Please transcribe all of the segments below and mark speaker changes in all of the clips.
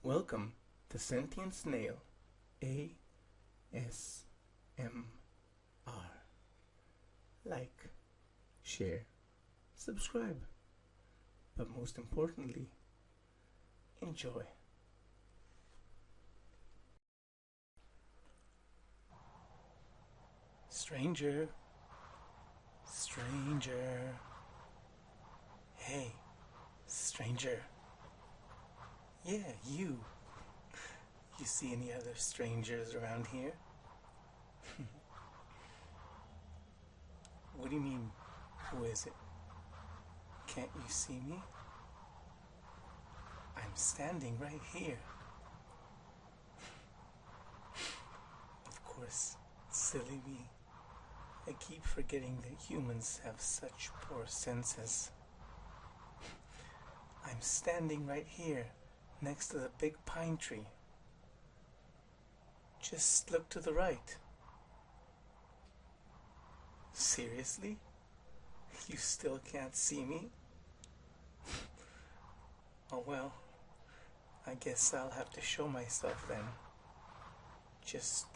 Speaker 1: Welcome to Sentient Snail ASMR. Like, share, subscribe, but most importantly, enjoy. Stranger, stranger. Hey, stranger. Yeah, you. You see any other strangers around here? What do you mean, who is it? Can't you see me? I'm standing right here. Of course, silly me. I keep forgetting that humans have such poor senses. I'm standing right here, next to the big pine tree. Just look to the right. Seriously? You still can't see me? Oh well, I guess I'll have to show myself then. Just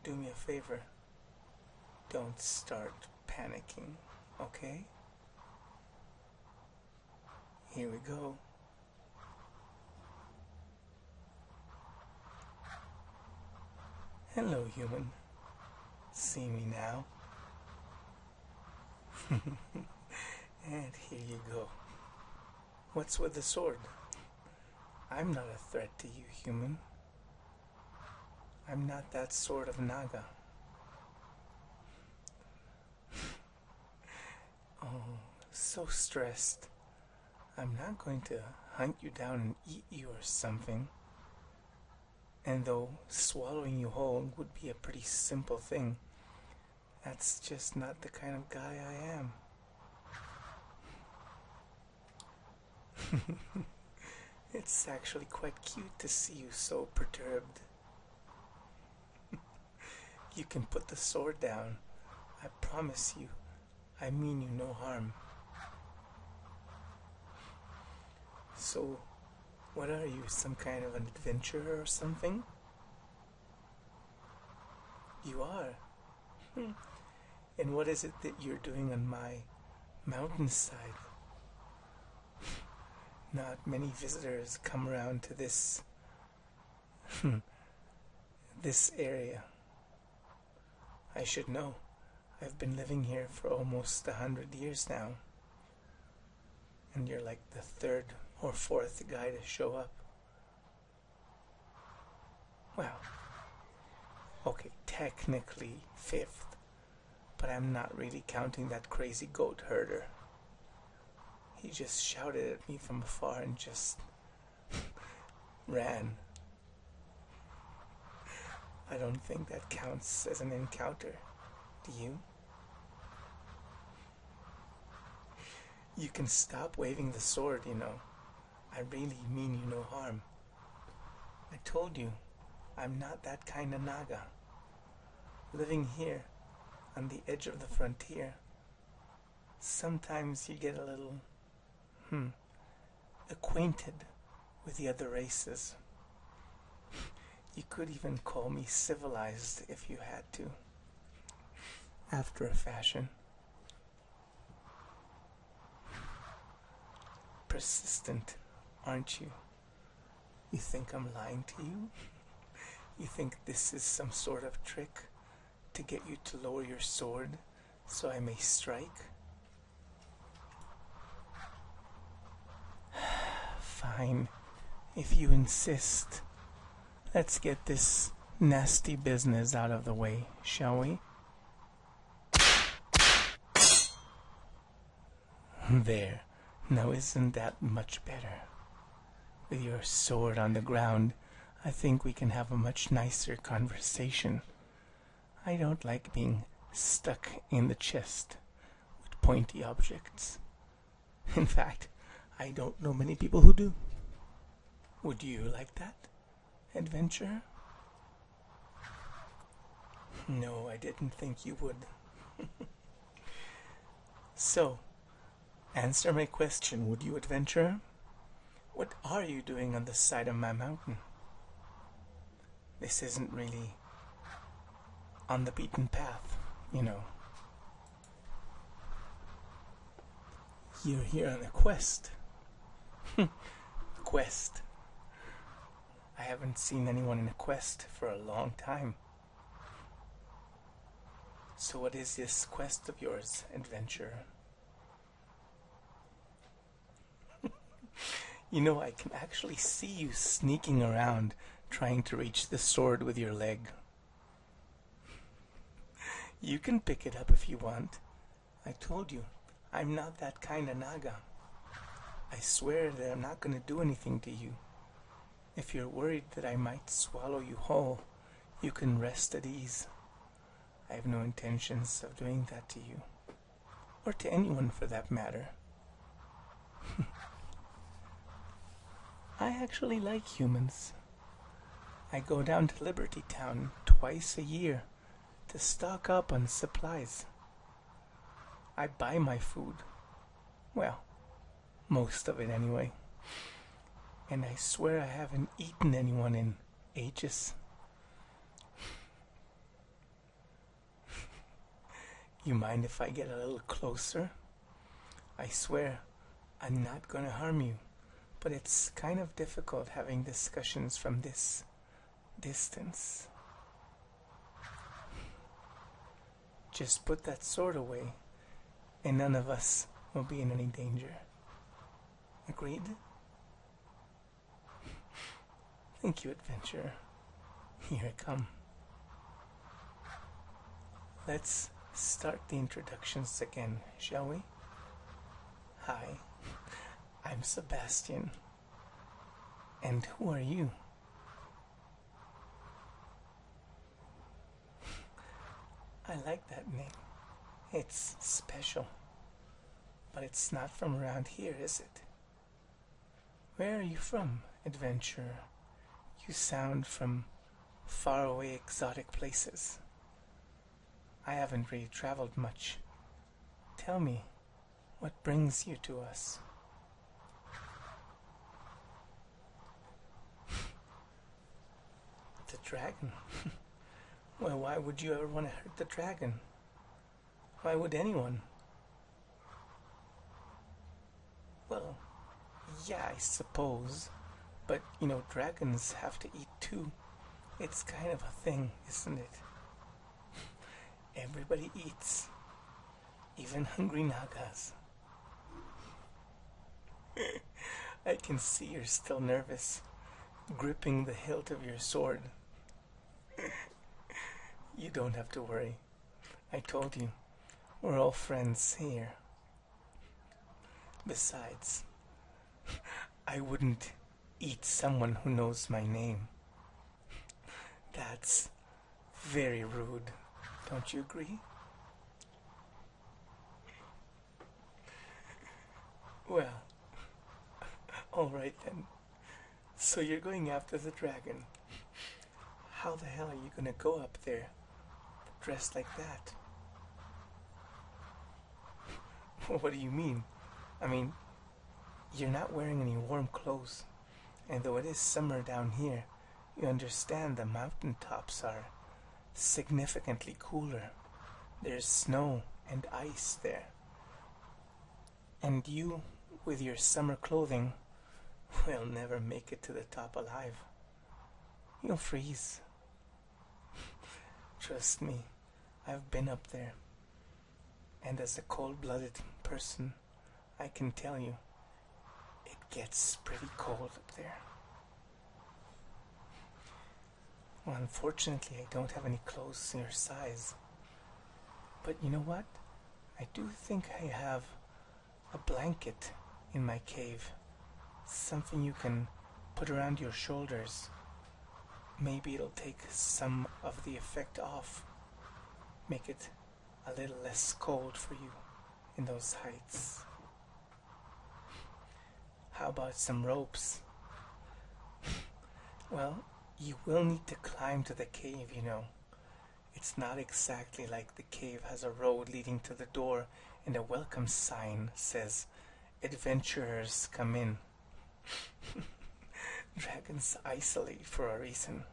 Speaker 1: do me a favor. Don't start panicking, okay? Here we go. Hello, human. See me now? And here you go. What's with the sword? I'm not a threat to you, human. I'm not that sort of Naga. Oh, so stressed. I'm not going to hunt you down and eat you or something. And though swallowing you whole would be a pretty simple thing, that's just not the kind of guy I am. It's actually quite cute to see you so perturbed. You can put the sword down. I promise you, I mean you no harm. So, what are you, some kind of an adventurer or something? You are? And what is it that you're doing on my mountainside? Not many visitors come around to this this area. I should know. I've been living here for almost 100 years now. And you're like the third or fourth guy to show up. Well, okay, technically fifth, but I'm not really counting that crazy goat herder. He just shouted at me from afar and just ran. I don't think that counts as an encounter. Do you? You can stop waving the sword, you know. I really mean you no harm. I told you, I'm not that kind of Naga. Living here, on the edge of the frontier, sometimes you get a little, acquainted with the other races. You could even call me civilized if you had to, after a fashion. Persistent, aren't you? You think I'm lying to you? You think this is some sort of trick to get you to lower your sword so I may strike? Fine, if you insist. Let's get this nasty business out of the way, shall we? There. Now isn't that much better? With your sword on the ground, I think we can have a much nicer conversation. I don't like being stuck in the chest with pointy objects. In fact, I don't know many people who do. Would you like that, adventurer? No, I didn't think you would. So, answer my question, would you, adventurer? What are you doing on the side of my mountain? This isn't really on the beaten path, you know. You're here on a quest. Quest. I haven't seen anyone in a quest for a long time. So what is this quest of yours, adventurer? You know, I can actually see you sneaking around trying to reach the sword with your leg. You can pick it up if you want. I told you, I'm not that kind of Naga. I swear that I'm not going to do anything to you. If you're worried that I might swallow you whole, you can rest at ease. I have no intentions of doing that to you, or to anyone for that matter. I actually like humans. I go down to Liberty Town twice a year to stock up on supplies. I buy my food. Well, most of it anyway. And I swear I haven't eaten anyone in ages. You mind if I get a little closer? I swear I'm not gonna harm you, but it's kind of difficult having discussions from this distance. Just put that sword away, and none of us will be in any danger. Agreed? Thank you, adventurer. Here I come. Let's start the introductions again, shall we? Hi, I'm Sebastian. And who are you? I like that name. It's special. But it's not from around here, is it? Where are you from, adventurer? You sound from faraway exotic places. I haven't really traveled much. Tell me, what brings you to us? The dragon? Well, why would you ever want to hurt the dragon? Why would anyone? Well, yeah, I suppose. But, you know, dragons have to eat too. It's kind of a thing, isn't it? Everybody eats. Even hungry Nagas. I can see you're still nervous, gripping the hilt of your sword. You don't have to worry. I told you, we're all friends here. Besides, I wouldn't eat someone who knows my name. That's very rude, don't you agree? Well, alright then. So you're going after the dragon. How the hell are you gonna go up there, dressed like that? What do you mean? I mean, you're not wearing any warm clothes. And though it is summer down here, you understand the mountain tops are significantly cooler. There's snow and ice there. And you, with your summer clothing, will never make it to the top alive. You'll freeze. Trust me, I've been up there. And as a cold-blooded person, I can tell you, it gets pretty cold up there. Well, unfortunately, I don't have any clothes your size. But you know what? I do think I have a blanket in my cave. Something you can put around your shoulders. Maybe it'll take some of the effect off. Make it a little less cold for you in those heights. How about some ropes? Well, you will need to climb to the cave, you know. It's not exactly like the cave has a road leading to the door and a welcome sign says, "Adventurers come in." Dragons isolate for a reason.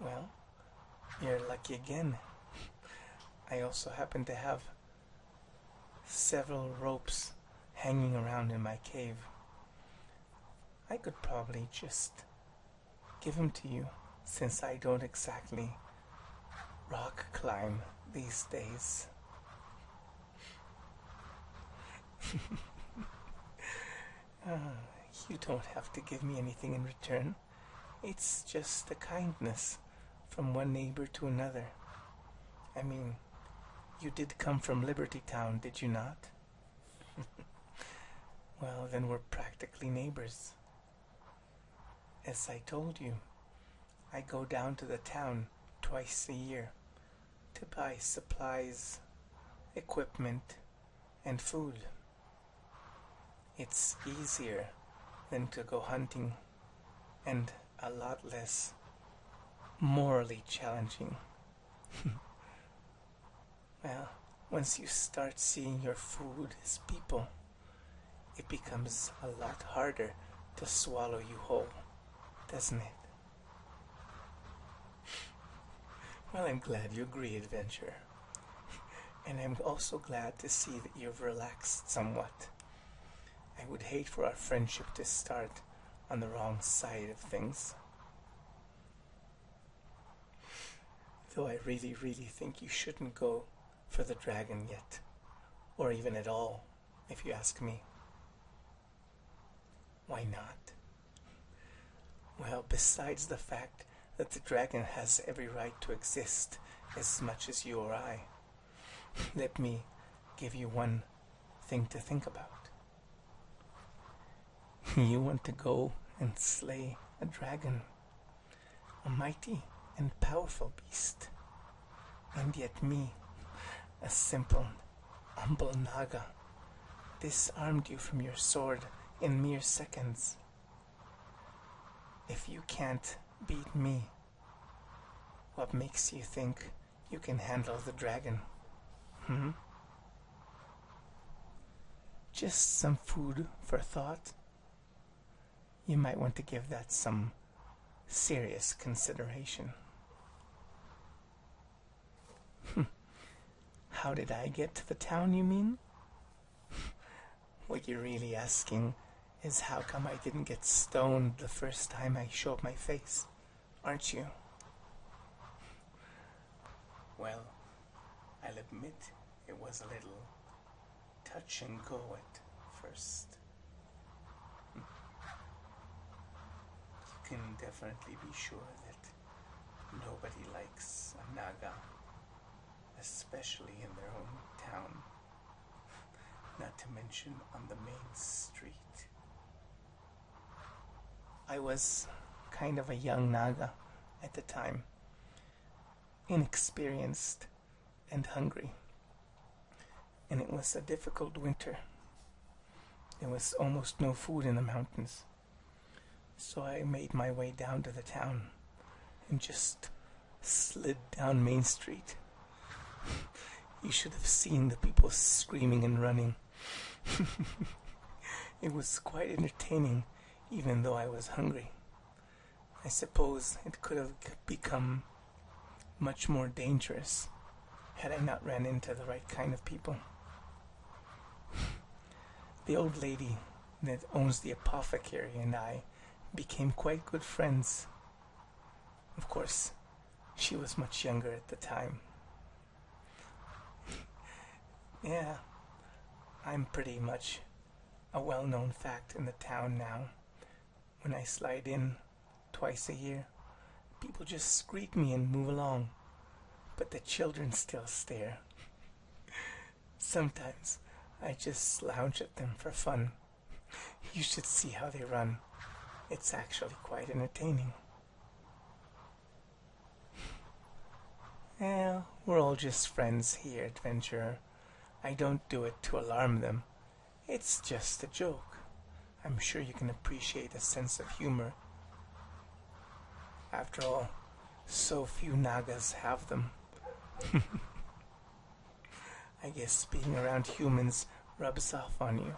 Speaker 1: Well, you're lucky again. I also happen to have several ropes hanging around in my cave. I could probably just give them to you, since I don't exactly rock climb these days. You don't have to give me anything in return. It's just a kindness from one neighbor to another. I mean, you did come from Liberty Town, did you not? Well, then we're practically neighbors. As I told you, I go down to the town twice a year to buy supplies, equipment, and food. It's easier than to go hunting and a lot less morally challenging. Well, once you start seeing your food as people, it becomes a lot harder to swallow you whole, doesn't it? Well, I'm glad you agree, Adventure. And I'm also glad to see that you've relaxed somewhat. I would hate for our friendship to start on the wrong side of things. Though I really, really think you shouldn't go for the dragon yet, or even at all, if you ask me. Why not? Well, besides the fact that the dragon has every right to exist as much as you or I, let me give you one thing to think about. You want to go and slay a dragon, a mighty and powerful beast, and yet me, a simple, humble Naga, disarmed you from your sword in mere seconds. If you can't beat me, what makes you think you can handle the dragon? Just some food for thought. You might want to give that some serious consideration. How did I get to the town, you mean? What you're really asking is how come I didn't get stoned the first time I showed my face, aren't you? Well, I'll admit it was a little touch and go at first. You can definitely be sure that nobody likes a Naga, especially in their own town, not to mention on the main street. I was kind of a young Naga at the time, inexperienced and hungry, and it was a difficult winter. There was almost no food in the mountains, so I made my way down to the town and just slid down Main Street. You should have seen the people screaming and running. It was quite entertaining, even though I was hungry. I suppose it could have become much more dangerous had I not ran into the right kind of people. The old lady that owns the apothecary and I became quite good friends. Of course, she was much younger at the time. Yeah, I'm pretty much a well-known fact in the town now. When I slide in twice a year, people just greet me and move along, but the children still stare. Sometimes I just lounge at them for fun. You should see how they run. It's actually quite entertaining. Well, we're all just friends here, adventurer. I don't do it to alarm them. It's just a joke. I'm sure you can appreciate a sense of humor. After all, so few Nagas have them. I guess being around humans rubs off on you.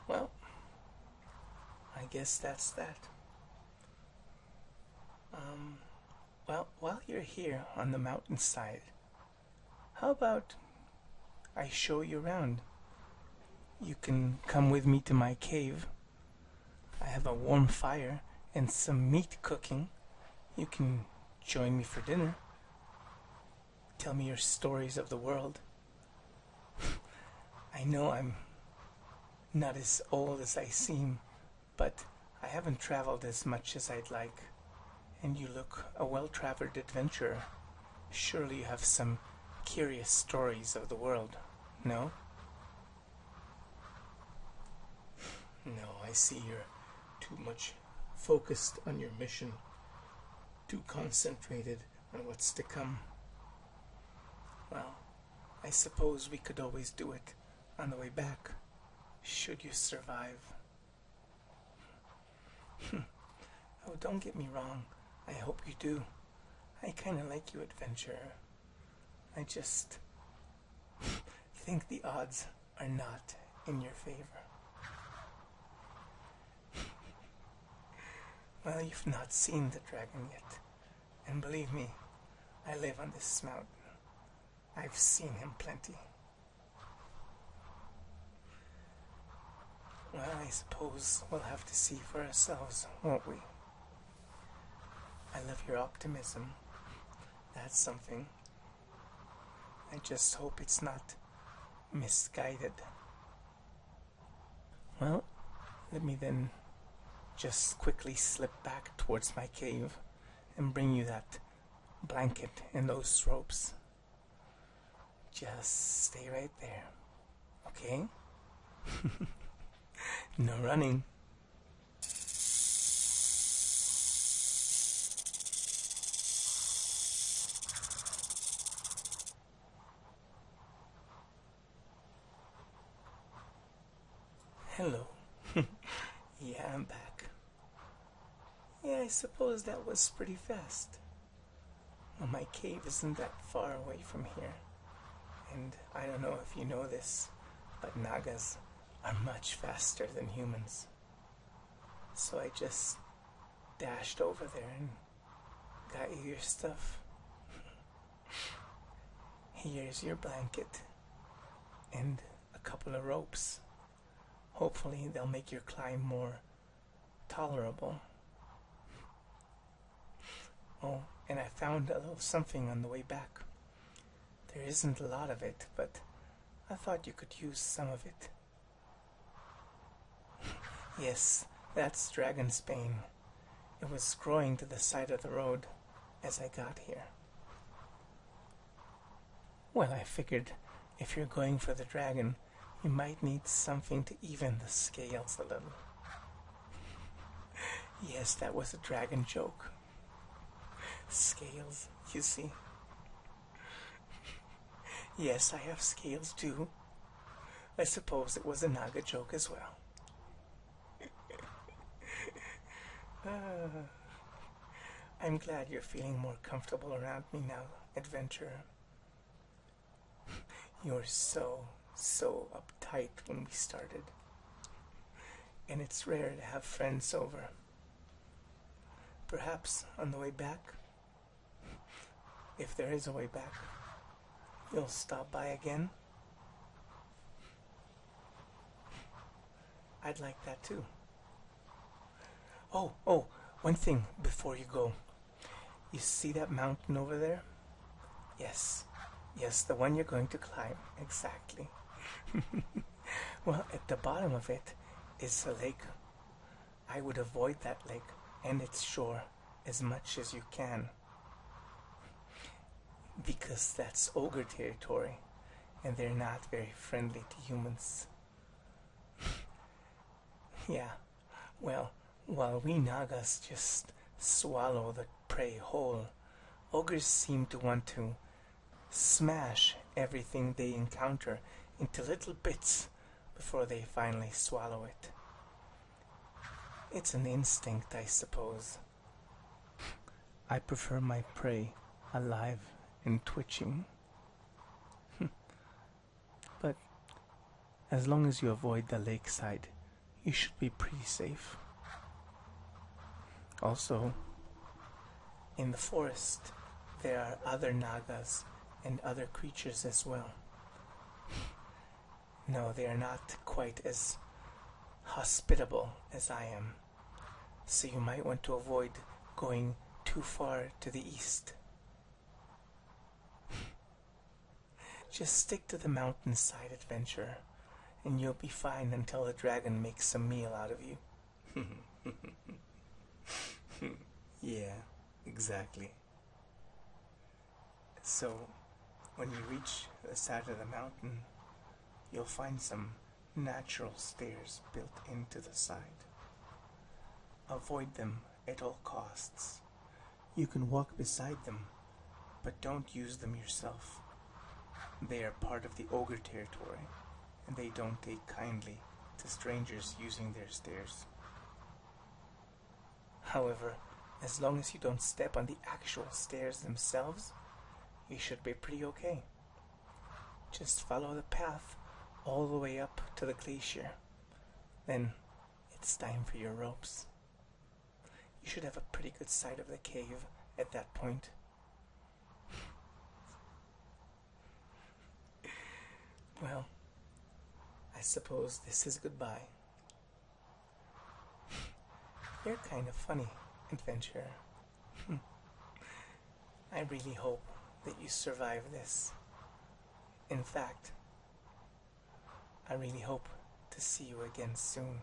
Speaker 1: Well, I guess that's that. Well, while you're here on the mountainside, how about I show you around? You can come with me to my cave. I have a warm fire and some meat cooking. You can join me for dinner. Tell me your stories of the world. I know I'm not as old as I seem, but I haven't traveled as much as I'd like. And you look a well-traveled adventurer. Surely you have some curious stories of the world, no? No, I see you're too much focused on your mission, too concentrated on what's to come. Well, I suppose we could always do it on the way back, should you survive. Oh, don't get me wrong. I hope you do. I kind of like you, adventurer. I just think the odds are not in your favor. Well, you've not seen the dragon yet. And believe me, I live on this mountain. I've seen him plenty. Well, I suppose we'll have to see for ourselves, won't we? I love your optimism. That's something. I just hope it's not misguided. Well, let me then just quickly slip back towards my cave and bring you that blanket and those ropes. Just stay right there, okay? No running. Hello. Yeah, I'm back. Yeah, I suppose that was pretty fast. Well, my cave isn't that far away from here. And I don't know if you know this, but Nagas are much faster than humans. So I just dashed over there and got you your stuff. Here's your blanket and a couple of ropes. Hopefully they'll make your climb more tolerable. Oh, and I found a little something on the way back. There isn't a lot of it, but I thought you could use some of it. Yes, that's Dragonsbane. It was growing to the side of the road as I got here. Well, I figured if you're going for the dragon, you might need something to even the scales a little. Yes, that was a dragon joke. Scales, you see. Yes, I have scales too. I suppose it was a Naga joke as well. I'm glad you're feeling more comfortable around me now, adventurer. You were so uptight when we started. And it's rare to have friends over. Perhaps on the way back, if there is a way back, you'll stop by again? I'd like that too. Oh, one thing before you go. You see that mountain over there? Yes, the one you're going to climb, exactly. Well, at the bottom of it is a lake. I would avoid that lake and its shore as much as you can. Because that's ogre territory, and they're not very friendly to humans. Yeah, well, while we Nagas just swallow the prey whole, ogres seem to want to smash everything they encounter into little bits before they finally swallow it. It's an instinct, I suppose. I prefer my prey alive and twitching. But as long as you avoid the lakeside, you should be pretty safe. Also, In the forest, there are other Nagas and other creatures as well. No, they are not quite as hospitable as I am, so you might want to avoid going too far to the east. Just stick to the mountainside adventure, and you'll be fine until the dragon makes some meal out of you. Yeah, exactly. So, when you reach the side of the mountain, you'll find some natural stairs built into the side. Avoid them at all costs. You can walk beside them, but don't use them yourself. They are part of the ogre territory, and they don't take kindly to strangers using their stairs. However, as long as you don't step on the actual stairs themselves, you should be pretty okay. Just follow the path all the way up to the glacier. Then it's time for your ropes. You should have a pretty good sight of the cave at that point. Well, I suppose this is goodbye. You're kind of funny, adventurer. I really hope that you survive this. In fact, I really hope to see you again soon.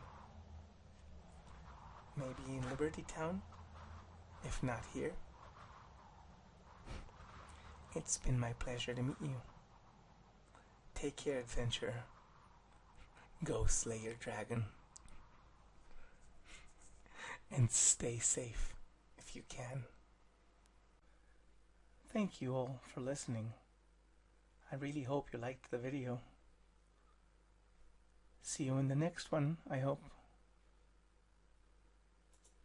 Speaker 1: Maybe in Liberty Town, if not here. It's been my pleasure to meet you. Take care, adventurer. Go slay your dragon. And stay safe if you can. Thank you all for listening. I really hope you liked the video. See you in the next one, I hope.